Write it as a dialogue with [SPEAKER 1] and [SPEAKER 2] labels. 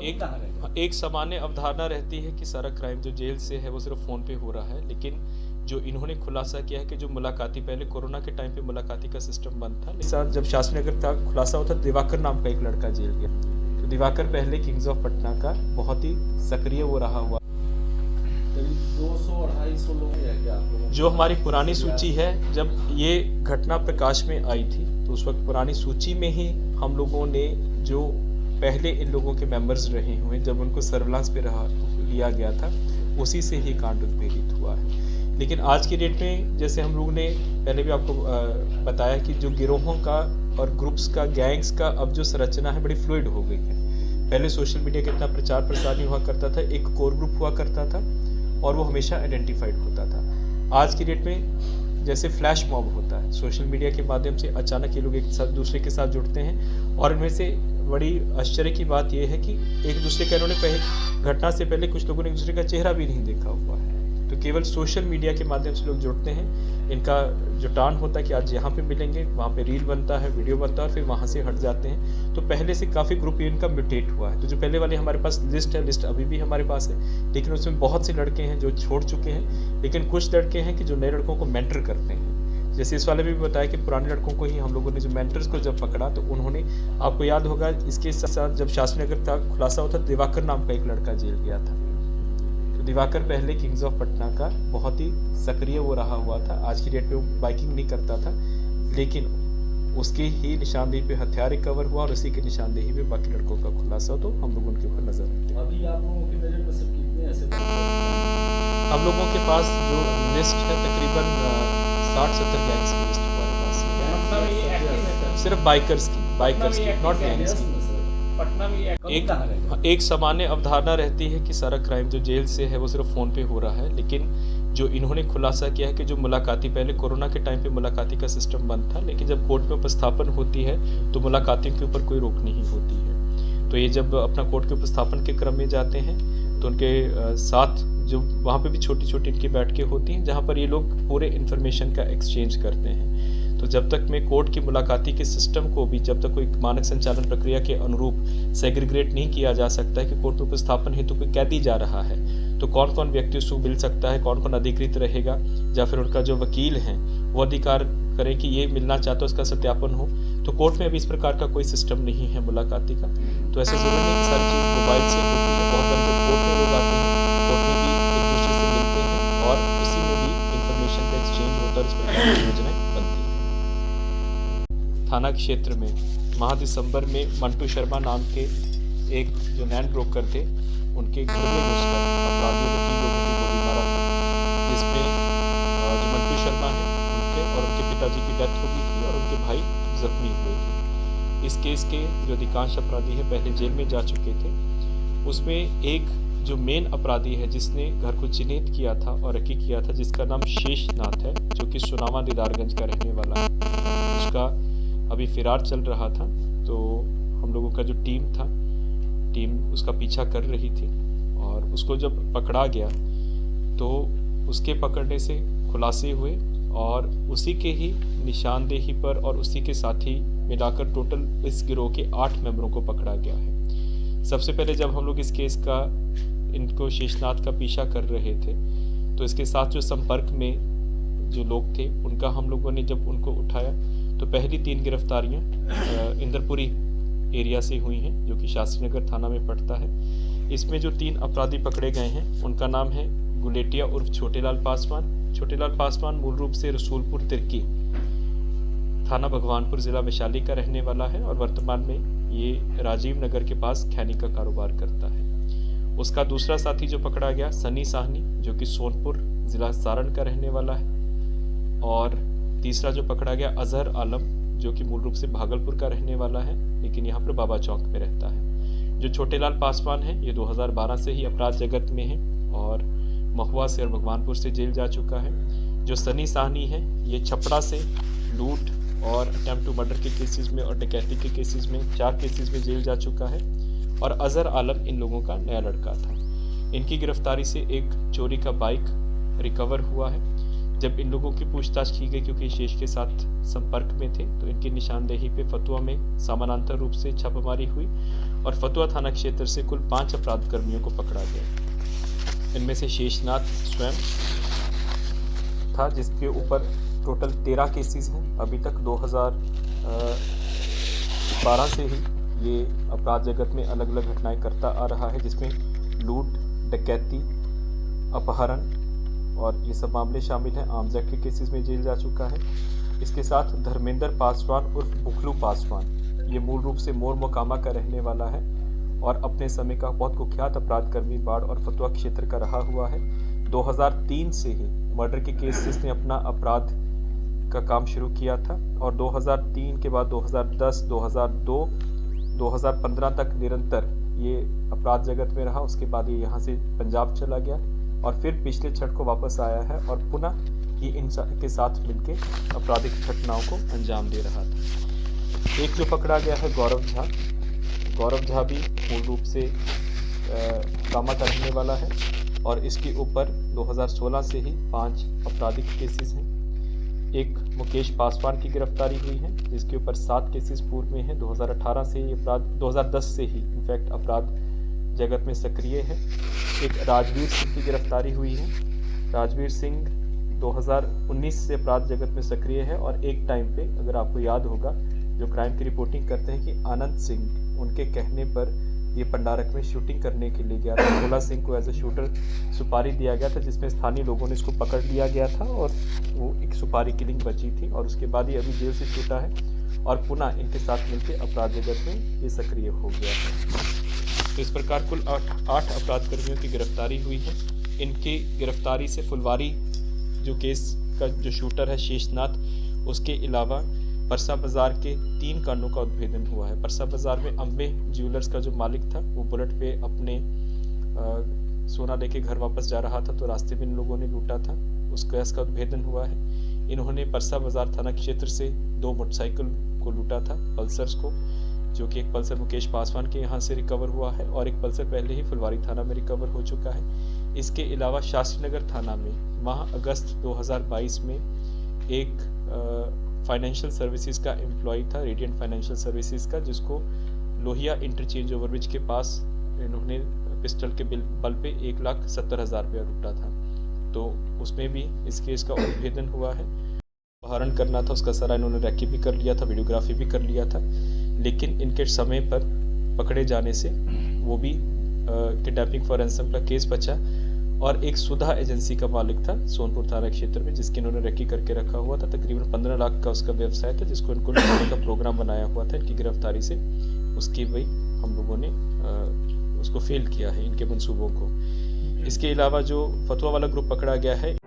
[SPEAKER 1] एक सामान्य अवधारणा रहती है कि सारा क्राइम जो जेल से है वो सिर्फ फ़ोन पे हो रहा है, लेकिन जो इन्होंने खुलासा किया है कि जो मुलाकाती पहले कोरोना के टाइम पे मुलाकाती का सिस्टम बंद था, लेकिन जब शास्त्री नगर था खुलासा होता दिवाकर नाम का एक लड़का जेल गया। तो दिवाकर पहले किंग्स ऑफ पटना का बहुत ही सक्रिय वो रहा हुआ।
[SPEAKER 2] 200-250 लोग हैं क्या आप लोगों?
[SPEAKER 1] जो हमारी पुरानी सूची है, जब ये घटना प्रकाश में आई थी तो उस वक्त पुरानी सूची में ही हम लोगों ने जो पहले इन लोगों के मेंबर्स रहे हुए जब उनको सर्विलांस पे लिया गया था उसी से ही कांड उद्भेदित हुआ है। लेकिन आज की डेट में जैसे हम लोगों ने पहले भी आपको बताया कि जो गिरोहों का और ग्रुप्स का, गैंग्स का अब जो संरचना है बड़ी फ्लूइड हो गई है। पहले सोशल मीडिया का इतना प्रचार प्रसार नहीं हुआ करता था, एक कोर ग्रुप हुआ करता था और वो हमेशा आइडेंटिफाइड होता था। आज की डेट में जैसे फ्लैश मॉब होता है, सोशल मीडिया के माध्यम से अचानक ये लोग एक साथ दूसरे के साथ जुड़ते हैं और इनमें से बड़ी आश्चर्य की बात यह है कि एक दूसरे का इन्होंने घटना से पहले कुछ लोगों ने एक दूसरे का चेहरा भी नहीं देखा हुआ है। तो केवल सोशल मीडिया के माध्यम से लोग जुड़ते हैं, इनका जुटान होता है कि आज यहाँ पे मिलेंगे, वहाँ पे रील बनता है, वीडियो बनता है और फिर वहाँ से हट जाते हैं। तो पहले से काफ़ी ग्रुप इनका म्यूटेट हुआ है। तो जो पहले वाले हमारे पास लिस्ट अभी भी हमारे पास है, लेकिन उसमें बहुत से लड़के हैं जो छोड़ चुके हैं, लेकिन कुछ लड़के हैं कि जो नए लड़कों को मेंटर करते हैं। जैसे इस वाले में भी बताया कि पुराने लड़कों को ही हम लोगों ने जो मेंटर्स को जब पकड़ा तो उन्होंने, आपको याद होगा इसके साथ जब शास्त्री नगर था खुलासा होता दिवाकर नाम का एक लड़का जेल गया था। तो दिवाकर पहले किंग्स ऑफ पटना का बहुत ही सक्रिय वो रहा हुआ था। आज की डेट में वो बाइकिंग नहीं करता था, लेकिन उसके ही निशानदेही पे हथियार रिकवर हुआ और उसी के निशानदेही पे बाकी लड़कों का खुलासा हो। तो हम लोग उनके ऊपर नजर रखते हैं।
[SPEAKER 2] अभी आप लोगों की नजर में सब कितने ऐसे
[SPEAKER 1] हम लोगों के पास जो लिस्ट है तकरीबन 60-70 गैंग्स की लिस्ट हमारे पास है। सिर्फ बाइकर्स की, नॉट गैंग्स की।
[SPEAKER 2] पटना में
[SPEAKER 1] एक सामान्य अवधारणा रहती है कि सारा क्राइम जो जेल से है वो सिर्फ फ़ोन पे हो रहा है, लेकिन जो इन्होंने खुलासा किया है कि जो मुलाकाती पहले कोरोना के टाइम पे मुलाकाती का सिस्टम बंद था, लेकिन जब कोर्ट में उपस्थापन होती है तो मुलाकातियों के ऊपर कोई रोक नहीं होती है। तो ये जब अपना कोर्ट के उपस्थापन के क्रम में जाते हैं तो उनके साथ जो वहाँ पे भी छोटी छोटी इनकी बैठकें होती हैं जहाँ पर ये लोग पूरे इन्फॉर्मेशन का एक्सचेंज करते हैं। तो जब तक में कोर्ट की मुलाकाती के सिस्टम को भी जब तक कोई मानक संचालन प्रक्रिया के अनुरूप सेग्रीगेट नहीं किया जा सकता है कि कोर्ट में उपस्थापन हेतु कोई कैदी जा रहा है तो कौन कौन व्यक्ति उसको मिल सकता है, कौन कौन अधिकृत रहेगा, या फिर उनका जो वकील हैं वो अधिकार करें कि ये मिलना चाहता है उसका सत्यापन हो। तो कोर्ट में अभी इस प्रकार का कोई सिस्टम नहीं है मुलाकाती का। तो ऐसा जरूरी नहीं कि सारी चीज़ मोबाइल से होती है। बहुत बार जब कोर्ट में लोग आते हैं, कोर्ट में भी एक दूसरे से मिलते हैं और उसी में भी इंफॉर्मेशन का एक्सचेंज होता है और इस प्रकार की योजनाएं बनती हैं। थाना क्षेत्र में माह दिसंबर में मंटू शर्मा नाम के एक जो लैंड ब्रोकर थे, उनके घर में घुसकर अपराधियों ने 3 लोगों को गोली मारा था, जिसमें जो मंटू शर्मा है उनके और उनके पिताजी की डेथ हो गई थी और उनके भाई जख्मी हुए थे। इस केस के जो अधिकांश अपराधी है पहले जेल में जा चुके थे। उसमें एक जो मेन अपराधी है जिसने घर को चिन्हित किया था और रकी किया था, जिसका नाम शेषनाथ है, जो कि सुनामा दीदारगंज का रहने वाला है, उसका अभी फिरार चल रहा था। तो हम लोगों का जो टीम उसका पीछा कर रही थी और उसको जब पकड़ा गया तो उसके पकड़ने से खुलासे हुए और उसी के ही निशानदेही पर और उसी के साथी मिलाकर टोटल इस गिरोह के 8 मेंबरों को पकड़ा गया है। सबसे पहले जब हम लोग इस केस का इनको शेषनाथ का पीछा कर रहे थे तो इसके साथ जो संपर्क में जो लोग थे उनका हम लोगों ने जब उनको उठाया तो पहली 3 गिरफ्तारियां इंदरपुरी एरिया से हुई हैं, जो कि शास्त्री नगर थाना में पड़ता है। इसमें जो 3 अपराधी पकड़े गए हैं उनका नाम है गुलेटिया उर्फ छोटेलाल पासवान। छोटेलाल पासवान मूल रूप से रसूलपुर तिर्की थाना भगवानपुर जिला वैशाली का रहने वाला है और वर्तमान में ये राजीव नगर के पास खैनी का कारोबार करता है। उसका दूसरा साथी जो पकड़ा गया सनी साहनी, जो कि सोनपुर जिला सारण का रहने वाला है, और तीसरा जो पकड़ा गया अजहर आलम, जो कि मूल रूप से भागलपुर का रहने वाला है लेकिन यहाँ पर बाबा चौक में रहता है। जो छोटेलाल पासवान है ये 2012 से ही अपराध जगत में है और महुआ से और भगवानपुर से जेल जा चुका है। जो सनी साहनी है ये छपड़ा से लूट और अटेम्प्ट टू मर्डर के केसेस में और डकैती के केसेस में 4 केसेस में जेल जा चुका है और अजहर आलम इन लोगों का नया लड़का था। इनकी गिरफ्तारी से एक चोरी का बाइक रिकवर हुआ है। जब इन लोगों की पूछताछ की गई, क्योंकि शेष के साथ संपर्क में थे, तो इनकी निशानदेही पे फतुआ में समानांतर रूप से छापामारी हुई और फतुआ थाना क्षेत्र से कुल 5 अपराध कर्मियों को पकड़ा गया। इनमें से शेषनाथ स्वयं था, जिसके ऊपर टोटल 13 केसेस हैं। अभी तक 2012 से ही ये अपराध जगत में अलग अलग घटनाएं करता आ रहा है, जिसमें लूट, डकैती, अपहरण और ये सब मामले शामिल हैं। आर्म्स एक्ट के केसेस में जेल जा चुका है। इसके साथ धर्मेंद्र पासवान उर्फ बुखलू पासवान, ये मूल रूप से मोर मोकामा का रहने वाला है और अपने समय का बहुत कुख्यात अपराध कर्मी बाढ़ और फतुआ क्षेत्र का रहा हुआ है। 2003 से ही मर्डर के केस से इसने अपना अपराध का काम शुरू किया था और 2003 के बाद 2010, 2002, 2015 तक निरंतर ये अपराध जगत में रहा। उसके बाद ये यहाँ से पंजाब चला गया और फिर पिछले छठ को वापस आया है और पुनः ये इनके साथ मिलकर आपराधिक घटनाओं को अंजाम दे रहा था। एक जो पकड़ा गया है गौरव झा। गौरव झा भी मूल रूप से कामा का रहने वाला है और इसके ऊपर 2016 से ही 5 आपराधिक केसेस हैं। एक मुकेश पासवान की गिरफ्तारी हुई है, जिसके ऊपर 7 केसेस पूर्व में हैं। 2018 से ये अपराध 2010 से ही इनफैक्ट अपराध जगत में सक्रिय है। एक राजवीर सिंह की गिरफ्तारी हुई है। राजवीर सिंह 2019 से अपराध जगत में सक्रिय है और एक टाइम पे, अगर आपको याद होगा, जो क्राइम की रिपोर्टिंग करते हैं कि आनंद सिंह, उनके कहने पर ये पंडारक में शूटिंग करने के लिए गया था। भोला सिंह को एज ए शूटर सुपारी दिया गया था, जिसमें स्थानीय लोगों ने इसको पकड़ लिया गया था और वो एक सुपारी किलिंग बची थी और उसके बाद ये अभी जेल से छूटा है और पुनः इनके साथ मिलकर अपराध जगत में ये सक्रिय हो गया है। तो इस प्रकार कुल 8 अपराध कर्मियों की गिरफ्तारी हुई है। इनकी गिरफ्तारी से फुलवारी जो केस का जो शूटर है शेषनाथ, उसके अलावा परसा बाज़ार के 3 कांडों का उद्भेदन हुआ है। परसा बाज़ार में अम्बे ज्वेलर्स का जो मालिक था, वो बुलेट पे अपने सोना लेके घर वापस जा रहा था, तो रास्ते में इन लोगों ने लूटा था। उस केस का उद्भेदन हुआ है। इन्होंने परसा बाज़ार थाना क्षेत्र से 2 मोटरसाइकिल को लूटा था, पल्सर्स को, जो कि एक पल्सर मुकेश पासवान के यहाँ से रिकवर हुआ है और एक पल्सर पहले ही फुलवारी थाना में रिकवर हो चुका है। इसके अलावा शास्त्रीनगर थाना में माह अगस्त 2022 में एक फाइनेंशियल सर्विसेज का एम्प्लॉय था, रेडियंट फाइनेंशियल सर्विसेज का, जिसको लोहिया इंटरचेंज ओवरब्रिज के पास इन्होंने पिस्टल के बल पे 1,70,000 रुपया लूटा था। तो उसमें भी इस केस का उद्भेदन हुआ है। अपहरण करना था, उसका सारा इन्होंने रेकी भी कर लिया था, वीडियोग्राफी भी कर लिया था, लेकिन इनके समय पर पकड़े जाने से वो भी किडनैपिंग फॉर रैंसम का केस बचा और एक सुधा एजेंसी का मालिक था सोनपुर थाना क्षेत्र में, जिसकी इन्होंने रेकी करके रखा हुआ था। तकरीबन 15 लाख का उसका व्यवसाय था, जिसको इनको लूटने का प्रोग्राम बनाया हुआ था। इनकी गिरफ्तारी से उसकी वही हम लोगों ने उसको फेल किया है, इनके मंसूबों को। इसके अलावा जो फतुआ वाला ग्रुप पकड़ा गया है,